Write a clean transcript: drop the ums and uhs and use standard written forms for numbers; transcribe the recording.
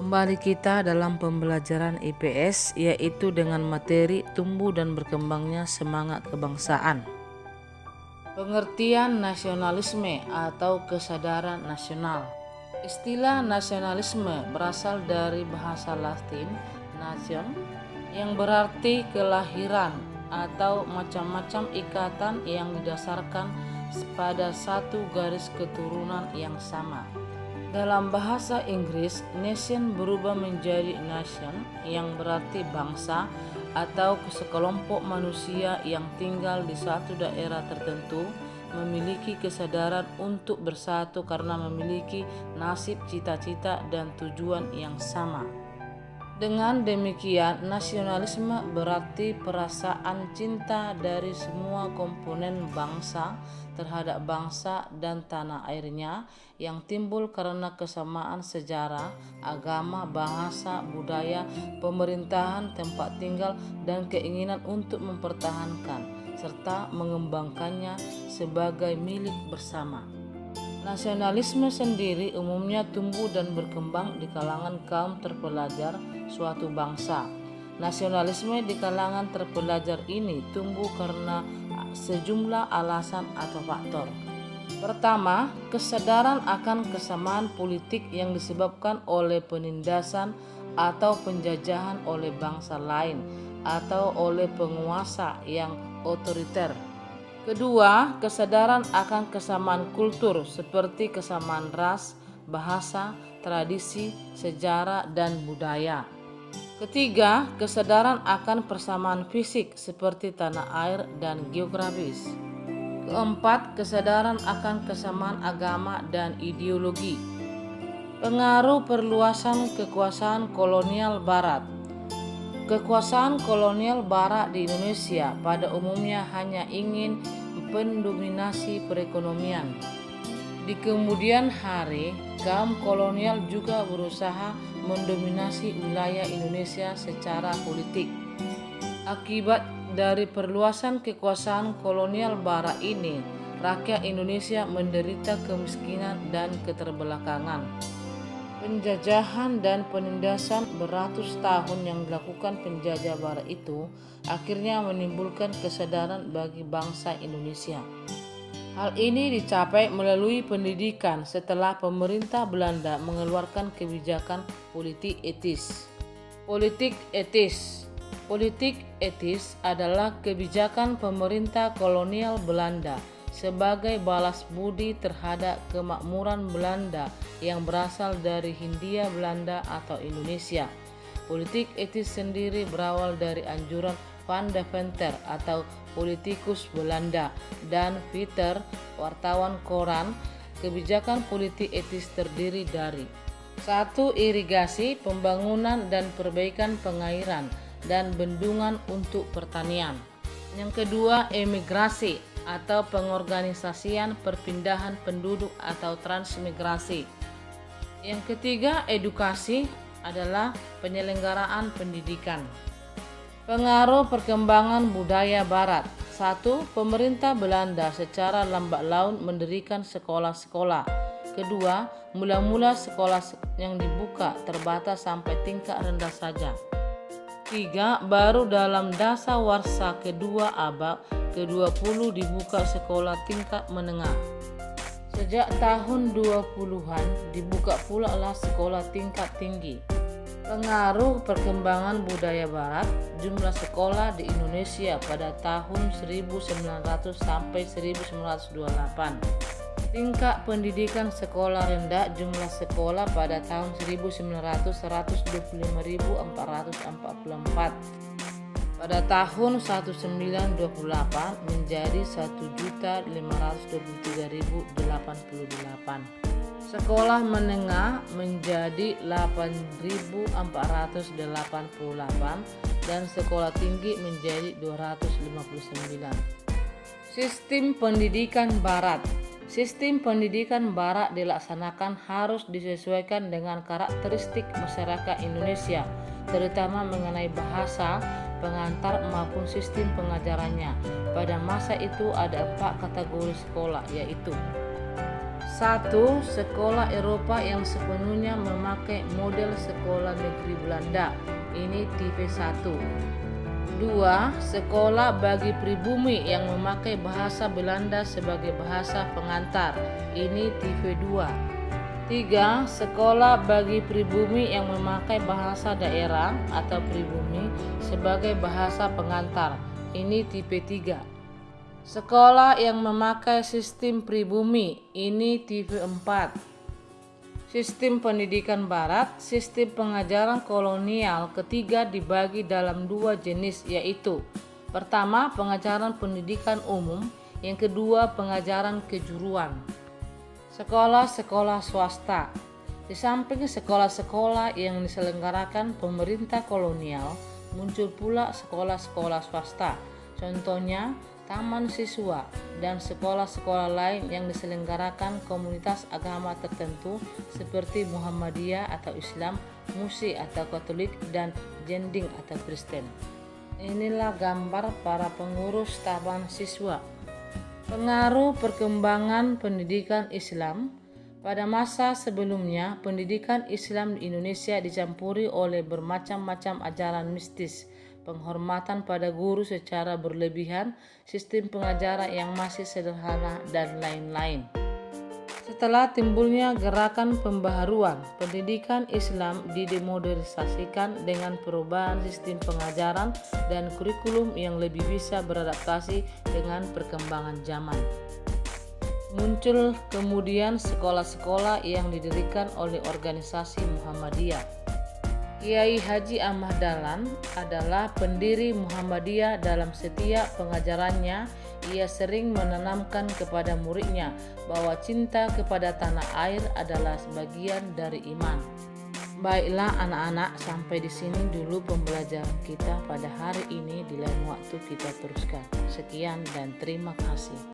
Kembali kita dalam pembelajaran IPS, yaitu dengan materi tumbuh dan berkembangnya semangat kebangsaan. Pengertian nasionalisme atau kesadaran nasional. Istilah nasionalisme berasal dari bahasa Latin nation yang berarti kelahiran atau macam-macam ikatan yang didasarkan pada satu garis keturunan yang sama. Dalam bahasa Inggris, nation berubah menjadi nation yang berarti bangsa atau sekelompok manusia yang tinggal di satu daerah tertentu memiliki kesadaran untuk bersatu karena memiliki nasib, cita-cita, dan tujuan yang sama. Dengan demikian, nasionalisme berarti perasaan cinta dari semua komponen bangsa terhadap bangsa dan tanah airnya yang timbul karena kesamaan sejarah, agama, bahasa, budaya, pemerintahan, tempat tinggal, dan keinginan untuk mempertahankan serta mengembangkannya sebagai milik bersama. Nasionalisme sendiri umumnya tumbuh dan berkembang di kalangan kaum terpelajar suatu bangsa. Nasionalisme di kalangan terpelajar ini tumbuh karena sejumlah alasan atau faktor. Pertama, kesadaran akan kesamaan politik yang disebabkan oleh penindasan atau penjajahan oleh bangsa lain atau oleh penguasa yang otoriter. Kedua, kesadaran akan kesamaan kultur seperti kesamaan ras, bahasa, tradisi, sejarah, dan budaya. Ketiga, kesadaran akan persamaan fisik seperti tanah air dan geografis. Keempat, kesadaran akan kesamaan agama dan ideologi. Pengaruh perluasan kekuasaan kolonial Barat. Kekuasaan kolonial Barat di Indonesia pada umumnya hanya ingin mendominasi perekonomian. Di kemudian hari, kaum kolonial juga berusaha mendominasi wilayah Indonesia secara politik. Akibat dari perluasan kekuasaan kolonial Barat ini, rakyat Indonesia menderita kemiskinan dan keterbelakangan. Penjajahan dan penindasan beratus tahun yang dilakukan penjajah Barat itu akhirnya menimbulkan kesadaran bagi bangsa Indonesia. Hal ini dicapai melalui pendidikan setelah pemerintah Belanda mengeluarkan kebijakan politik etis. Politik etis. Politik etis adalah kebijakan pemerintah kolonial Belanda sebagai balas budi terhadap kemakmuran Belanda yang berasal dari Hindia Belanda atau Indonesia. Politik etis sendiri berawal dari anjuran Van Deventer atau politikus Belanda dan Peter, wartawan koran. Kebijakan politik etis terdiri dari 1. Irigasi, pembangunan dan perbaikan pengairan dan bendungan untuk pertanian. Yang kedua, emigrasi atau pengorganisasian perpindahan penduduk atau transmigrasi. Yang ketiga, edukasi adalah penyelenggaraan pendidikan. Pengaruh perkembangan budaya Barat. 1. Pemerintah Belanda secara lambat laun mendirikan sekolah-sekolah. Kedua, mula-mula sekolah yang dibuka terbatas sampai tingkat rendah saja. 3. Baru dalam dasawarsa kedua abad ke-20 dibuka sekolah tingkat menengah. Sejak tahun 20-an dibuka pula lah sekolah tingkat tinggi. Pengaruh perkembangan budaya Barat, jumlah sekolah di Indonesia pada tahun 1900 sampai 1928. Tingkat pendidikan sekolah rendah, jumlah sekolah pada tahun 1900 125.444. Pada tahun 1928 menjadi 1.523.088. Sekolah menengah menjadi 8.488 dan sekolah tinggi menjadi 259. Sistem pendidikan Barat. Sistem pendidikan Barat dilaksanakan harus disesuaikan dengan karakteristik masyarakat Indonesia, terutama mengenai bahasa, pengantar maupun sistem pengajarannya. Pada masa itu ada 4 kategori sekolah, yaitu 1. Sekolah Eropa yang sepenuhnya memakai model sekolah negeri Belanda. Ini tipe 1. 2. Sekolah bagi pribumi yang memakai bahasa Belanda sebagai bahasa pengantar. Ini tipe 2. 3. Sekolah bagi pribumi yang memakai bahasa daerah atau pribumi sebagai bahasa pengantar. Ini tipe 3. Sekolah yang memakai sistem pribumi. Ini tipe 4. Sistem pendidikan barat, sistem pengajaran kolonial ketiga dibagi dalam 2 jenis, yaitu pertama pengajaran pendidikan umum, yang kedua pengajaran kejuruan. Sekolah-sekolah swasta. Di samping sekolah-sekolah yang diselenggarakan pemerintah kolonial, muncul pula sekolah-sekolah swasta. Contohnya taman siswa dan sekolah-sekolah lain yang diselenggarakan komunitas agama tertentu seperti Muhammadiyah atau Islam, Musi atau Katolik, dan Jending atau Kristen. Inilah gambar para pengurus taman siswa. Pengaruh perkembangan pendidikan Islam. Pada masa sebelumnya, pendidikan Islam di Indonesia dicampuri oleh bermacam-macam ajaran mistis, penghormatan pada guru secara berlebihan, sistem pengajaran yang masih sederhana, dan lain-lain. Setelah timbulnya gerakan pembaharuan, pendidikan Islam didemodernisasikan dengan perubahan sistem pengajaran dan kurikulum yang lebih bisa beradaptasi dengan perkembangan zaman. Muncul kemudian sekolah-sekolah yang didirikan oleh organisasi Muhammadiyah. Kiai Haji Ahmad Dahlan adalah pendiri Muhammadiyah. Dalam setiap pengajarannya, ia sering menanamkan kepada muridnya bahwa cinta kepada tanah air adalah sebagian dari iman. Baiklah anak-anak, sampai di sini dulu pembelajaran kita pada hari ini. Di lain waktu kita teruskan. Sekian dan terima kasih.